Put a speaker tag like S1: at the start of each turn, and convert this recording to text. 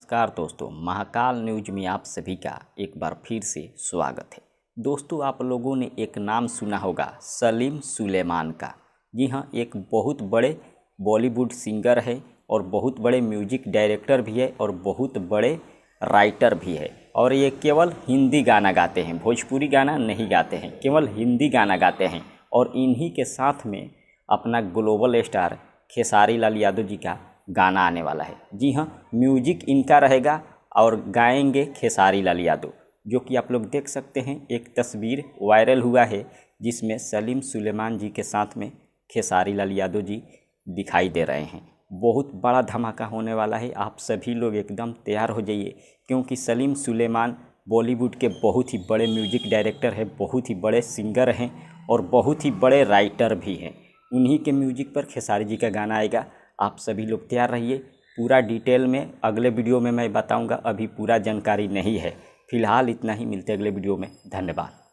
S1: नमस्कार दोस्तों, महाकाल न्यूज में आप सभी का एक बार फिर से स्वागत है। दोस्तों, आप लोगों ने एक नाम सुना होगा, सलीम सुलेमान का। जी हाँ, एक बहुत बड़े बॉलीवुड सिंगर है और बहुत बड़े म्यूजिक डायरेक्टर भी है और बहुत बड़े राइटर भी है। और ये केवल हिंदी गाना गाते हैं, भोजपुरी गाना नहीं गाते हैं, केवल हिंदी गाना गाते हैं। और इन्हीं के साथ में अपना ग्लोबल स्टार खेसारी लाल यादव जी का गाना आने वाला है। जी हाँ, म्यूजिक इनका रहेगा और गाएंगे खेसारी लाल यादव, जो कि आप लोग देख सकते हैं। एक तस्वीर वायरल हुआ है जिसमें सलीम सुलेमान जी के साथ में खेसारी लाल यादव जी दिखाई दे रहे हैं। बहुत बड़ा धमाका होने वाला है, आप सभी लोग एकदम तैयार हो जाइए, क्योंकि सलीम सुलेमान बॉलीवुड के बहुत ही बड़े म्यूजिक डायरेक्टर है, बहुत ही बड़े सिंगर हैं और बहुत ही बड़े राइटर भी हैं। उन्हीं के म्यूजिक पर खेसारी जी का गाना आएगा। आप सभी लोग तैयार रहिए। पूरा डिटेल में अगले वीडियो में मैं बताऊंगा, अभी पूरा जानकारी नहीं है। फिलहाल इतना ही, मिलते अगले वीडियो में। धन्यवाद।